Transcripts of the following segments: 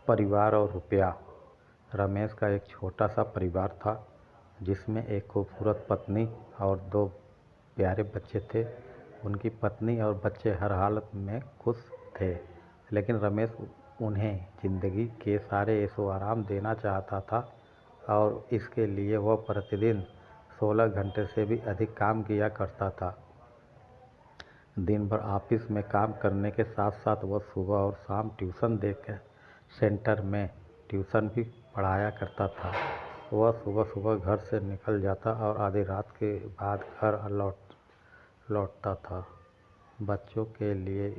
परिवार और रुपया। रमेश का एक छोटा सा परिवार था जिसमें एक खूबसूरत पत्नी और दो प्यारे बच्चे थे। उनकी पत्नी और बच्चे हर हालत में खुश थे, लेकिन रमेश उन्हें ज़िंदगी के सारे ऐशो आराम देना चाहता था और इसके लिए वह प्रतिदिन 16 घंटे से भी अधिक काम किया करता था। दिन भर ऑफिस में काम करने के साथ साथ वह सुबह और शाम ट्यूशन देकर सेंटर में ट्यूशन भी पढ़ाया करता था। वह सुबह सुबह घर से निकल जाता और आधी रात के बाद घर लौटता था। बच्चों के लिए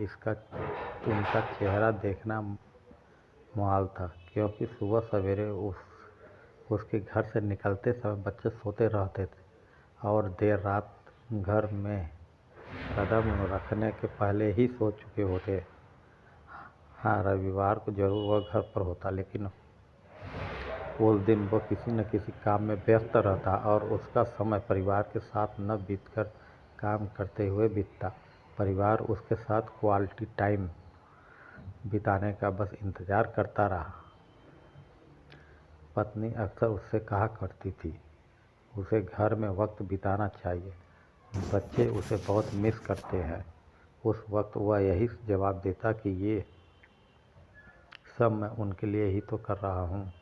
उनका चेहरा देखना मुहाल था, क्योंकि सुबह सवेरे उसके घर से निकलते समय बच्चे सोते रहते थे और देर रात घर में कदम रखने के पहले ही सो चुके होते। हाँ, रविवार को जरूर वह घर पर होता, लेकिन उस दिन वह किसी न किसी काम में व्यस्त रहता और उसका समय परिवार के साथ न बीतकर काम करते हुए बीतता। परिवार उसके साथ क्वालिटी टाइम बिताने का बस इंतज़ार करता रहा। पत्नी अक्सर उससे कहा करती थी उसे घर में वक्त बिताना चाहिए, बच्चे उसे बहुत मिस करते हैं। उस वक्त वह यही जवाब देता कि ये सब मैं उनके लिए ही तो कर रहा हूँ।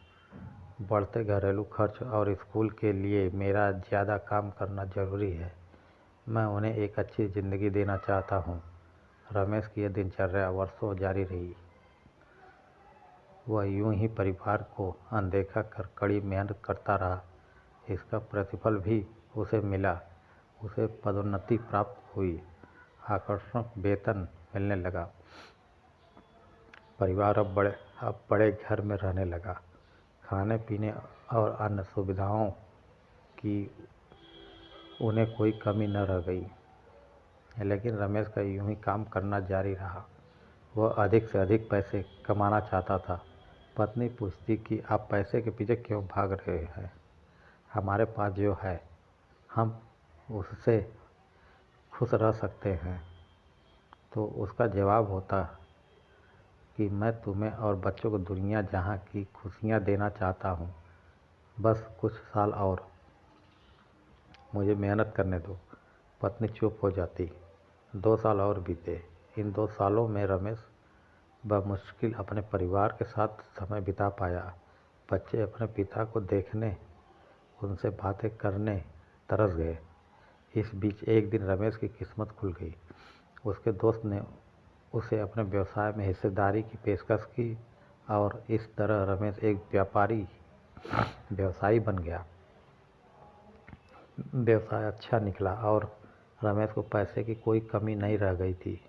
बढ़ते घरेलू खर्च और स्कूल के लिए मेरा ज़्यादा काम करना ज़रूरी है। मैं उन्हें एक अच्छी ज़िंदगी देना चाहता हूँ। रमेश की यह दिनचर्या वर्षों जारी रही। वह यूं ही परिवार को अनदेखा कर कड़ी मेहनत करता रहा। इसका प्रतिफल भी उसे मिला। उसे पदोन्नति प्राप्त हुई, आकर्षक वेतन मिलने लगा। परिवार अब बड़े घर में रहने लगा। खाने पीने और अन्य सुविधाओं की उन्हें कोई कमी न रह गई। लेकिन रमेश का यूं ही काम करना जारी रहा। वह अधिक से अधिक पैसे कमाना चाहता था। पत्नी पूछती कि आप पैसे के पीछे क्यों भाग रहे हैं? हमारे पास जो है हम उससे खुश रह सकते हैं। तो उसका जवाब होता कि मैं तुम्हें और बच्चों को दुनिया जहां की खुशियां देना चाहता हूं। बस कुछ साल और मुझे मेहनत करने दो। पत्नी चुप हो जाती। 2 साल और बीते। इन 2 सालों में रमेश बमुश्किल अपने परिवार के साथ समय बिता पाया। बच्चे अपने पिता को देखने, उनसे बातें करने तरस गए। इस बीच एक दिन रमेश की किस्मत खुल गई। उसके दोस्त ने उसे अपने व्यवसाय में हिस्सेदारी की पेशकश की और इस तरह रमेश एक व्यवसायी बन गया। व्यवसाय अच्छा निकला और रमेश को पैसे की कोई कमी नहीं रह गई थी।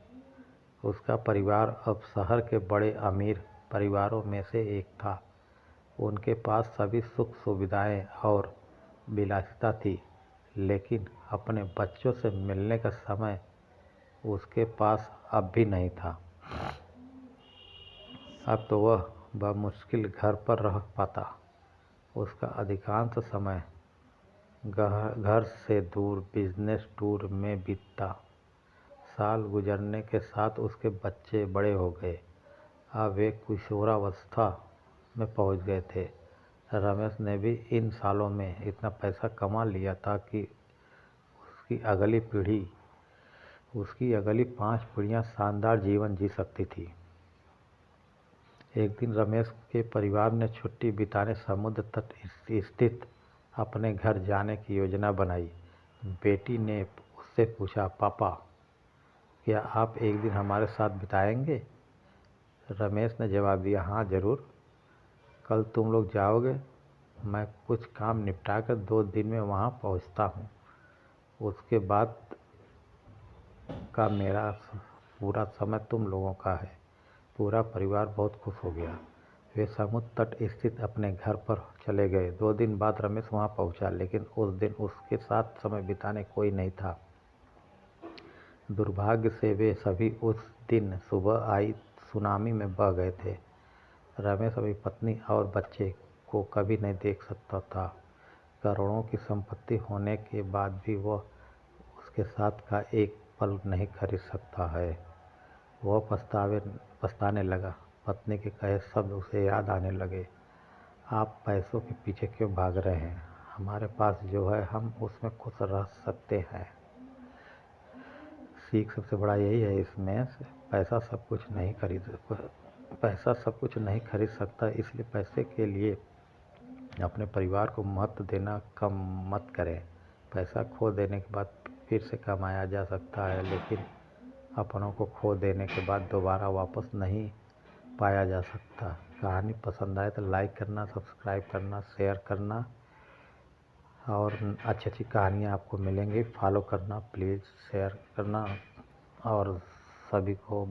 उसका परिवार अब शहर के बड़े अमीर परिवारों में से एक था। उनके पास सभी सुख सुविधाएं और विलासिता थी, लेकिन अपने बच्चों से मिलने का समय उसके पास अब भी नहीं था। अब तो वह बमुश्किल घर पर रह पाता। उसका अधिकांश समय घर से दूर बिजनेस टूर में बीतता। साल गुजरने के साथ उसके बच्चे बड़े हो गए। अब वे किशोरावस्था में पहुंच गए थे। रमेश ने भी इन सालों में इतना पैसा कमा लिया था कि उसकी अगली 5 पीढ़ियां शानदार जीवन जी सकती थी। एक दिन रमेश के परिवार ने छुट्टी बिताने समुद्र तट स्थित अपने घर जाने की योजना बनाई। बेटी ने उससे पूछा, पापा, क्या आप एक दिन हमारे साथ बिताएंगे? रमेश ने जवाब दिया, हाँ ज़रूर। कल तुम लोग जाओगे? मैं कुछ काम निपटाकर 2 दिन में वहाँ पहुँचता हूँ। उसके बाद का मेरा पूरा समय तुम लोगों का है। पूरा परिवार बहुत खुश हो गया। वे समुद्र तट स्थित अपने घर पर चले गए। 2 दिन बाद रमेश वहाँ पहुँचा, लेकिन उस दिन उसके साथ समय बिताने कोई नहीं था। दुर्भाग्य से वे सभी उस दिन सुबह आई सुनामी में बह गए थे। रमेश अपनी पत्नी और बच्चे को कभी नहीं देख सकता था। करोड़ों की संपत्ति होने के बाद भी वह उसके साथ का एक पल नहीं खरीद सकता है। वह पछताने लगा। पत्नी के कहे शब्द उसे याद आने लगे। आप पैसों के पीछे क्यों भाग रहे हैं? हमारे पास जो है हम उसमें खुश रह सकते हैं। सीख सबसे बड़ा यही है इसमें से, पैसा सब कुछ नहीं खरीद सकता, इसलिए पैसे के लिए अपने परिवार को महत्व देना कम मत करें। पैसा खो देने के बाद फिर से कमाया जा सकता है, लेकिन अपनों को खो देने के बाद दोबारा वापस नहीं पाया जा सकता। कहानी पसंद आए तो लाइक करना, सब्सक्राइब करना, शेयर करना, और अच्छी अच्छी कहानियाँ आपको मिलेंगी। फॉलो करना प्लीज़, शेयर करना और सभी को